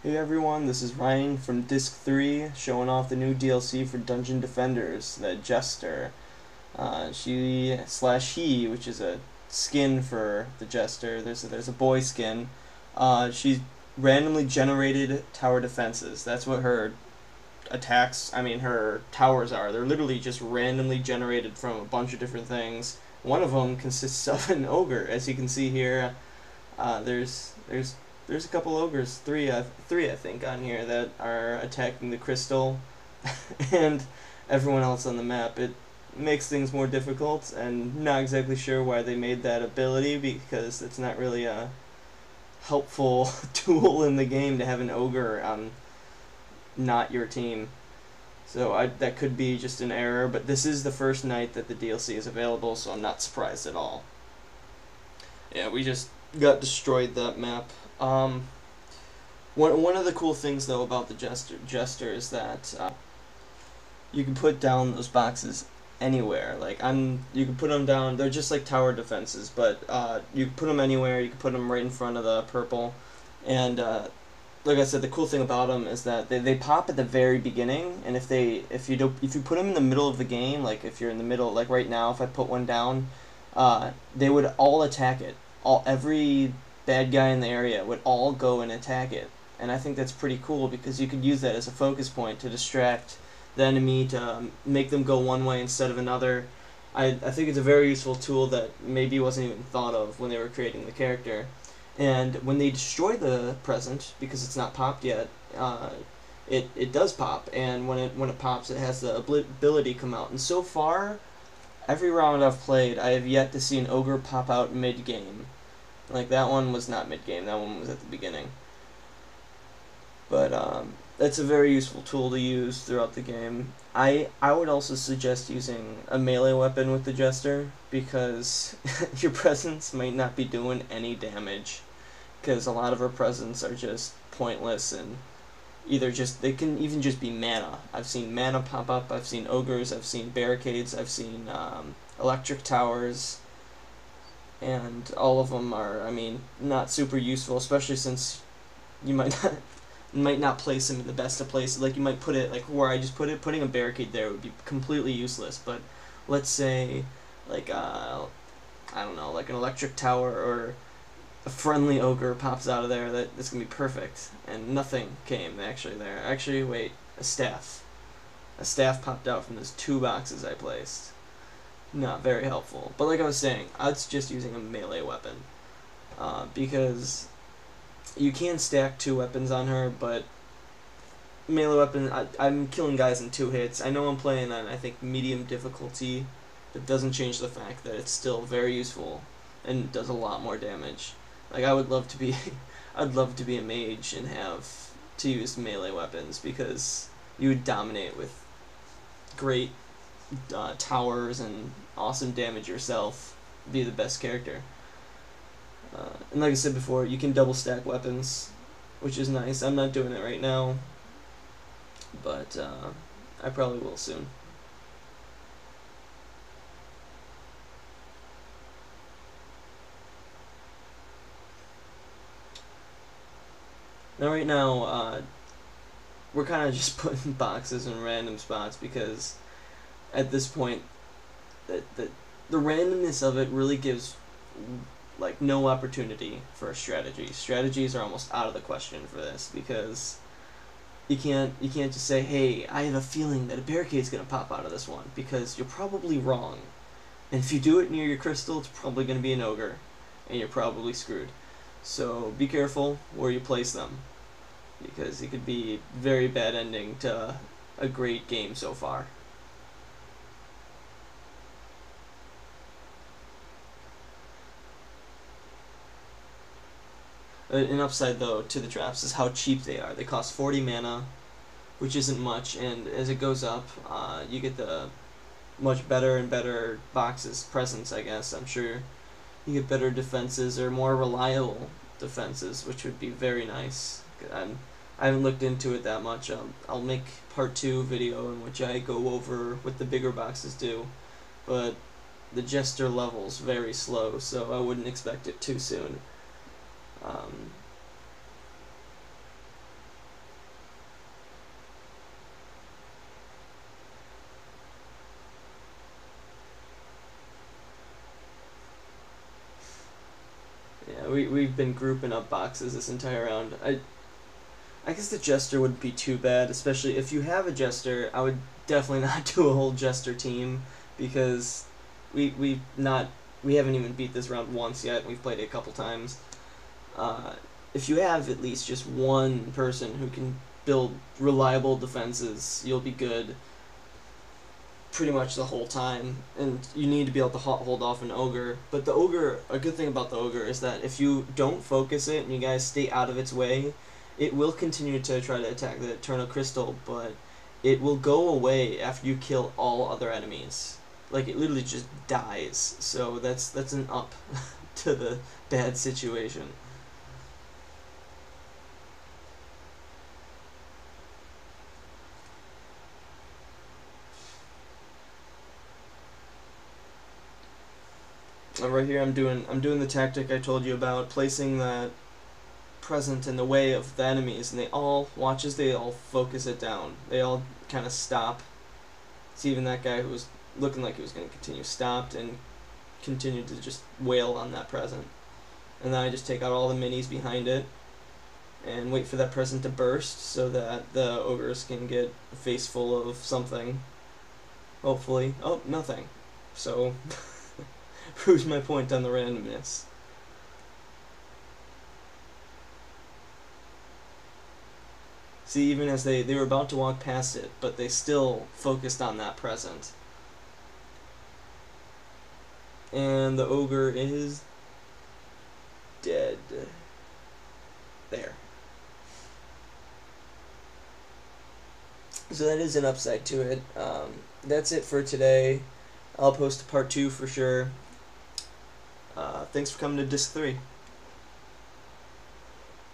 Hey everyone, this is Ryan from Disc 3 showing off the new DLC for Dungeon Defenders, the Jester. She/he, which is a skin for the Jester. There's a boy skin. She's randomly generated tower defenses. That's what her her towers are. They're literally just randomly generated from a bunch of different things. One of them consists of an ogre, as you can see here. There's a couple ogres, three I think on here that are attacking the crystal, and everyone else on the map. It makes things more difficult, and not exactly sure why they made that ability because it's not really a helpful tool in the game to have an ogre on not your team. So that could be just an error, but this is the first night that the DLC is available, so I'm not surprised at all. Yeah, we just got destroyed that map. One of the cool things though about the Jester is that you can put down those boxes anywhere. You can put them down. They're just like tower defenses, but you can put them anywhere. You can put them right in front of the purple, and like I said, the cool thing about them is that they pop at the very beginning, and if you put them in the middle of the game, like if you're in the middle, like right now, if I put one down, they would all attack it. Every bad guy in the area would all go and attack it, and I think that's pretty cool because you could use that as a focus point to distract the enemy, to make them go one way instead of another. I think it's a very useful tool that maybe wasn't even thought of when they were creating the character. And when they destroy the present, because it's not popped yet, it does pop, and when it pops, it has the ability come out. And so far, every round I've played, I have yet to see an ogre pop out mid-game. Like, that one was not mid-game, that one was at the beginning. But that's a very useful tool to use throughout the game. I would also suggest using a melee weapon with the Jester, because your presents might not be doing any damage, because a lot of her presents are just pointless, and they can even just be mana. I've seen mana pop up, I've seen ogres, I've seen barricades, I've seen electric towers, and all of them are, not super useful, especially since you might not place them in the best of places. Like, you might put it like where I just put it. Putting a barricade there would be completely useless. But let's say, like, I don't know, like an electric tower or a friendly ogre pops out of there, that's gonna be perfect. And nothing came actually there. Actually, wait, a staff. A staff popped out from those 2 boxes I placed. Not very helpful. But like I was saying, I'd suggest using a melee weapon, because you can stack 2 weapons on her, but melee weapon, I'm killing guys in 2 hits. I know I'm playing on, I think, medium difficulty, but it doesn't change the fact that it's still very useful and does a lot more damage. Like, I would love to be, I'd love to be a mage and have to use melee weapons, because you would dominate with great towers and awesome damage yourself, be the best character. And like I said before, you can double stack weapons, which is nice. I'm not doing it right now, but I probably will soon. Now right now, we're kind of just putting boxes in random spots, because at this point, the randomness of it really gives like no opportunity for a strategy. Strategies are almost out of the question for this, because you can't just say, hey, I have a feeling that a barricade's gonna pop out of this one, because you're probably wrong. And if you do it near your crystal, it's probably gonna be an ogre, and you're probably screwed. So be careful where you place them, because it could be very bad ending to a great game so far. An upside, though, to the traps is how cheap they are. They cost 40 mana, which isn't much, and as it goes up, you get the much better and better presents, I guess. I'm sure you get better defenses, or more reliable defenses, which would be very nice. I haven't looked into it that much. I'll make part 2 video in which I go over what the bigger boxes do, but the Jester level's very slow, so I wouldn't expect it too soon. we've been grouping up boxes this entire round. I guess the Jester wouldn't be too bad, especially if you have a Jester. I would definitely not do a whole Jester team, because we haven't even beat this round once yet. We've played it a couple times. If you have at least just one person who can build reliable defenses, you'll be good pretty much the whole time, and you need to be able to hold off an ogre. But the ogre, a good thing about the ogre is that if you don't focus it and you guys stay out of its way, it will continue to try to attack the Eternal Crystal, but it will go away after you kill all other enemies. Like, it literally just dies. So that's an up to the bad situation. Right here, I'm doing the tactic I told you about, placing that present in the way of the enemies, and they all focus it down. They all kind of stop. See, even that guy who was looking like he was going to continue stopped and continued to just wail on that present. And then I just take out all the minis behind it and wait for that present to burst so that the ogres can get a face full of something. Hopefully. Oh, nothing. So proves my point on the randomness. See, even as they were about to walk past it, but they still focused on that present. And the ogre is dead. There. So that is an upside to it. That's it for today. I'll post a part 2 for sure. Thanks for coming to Disc 3.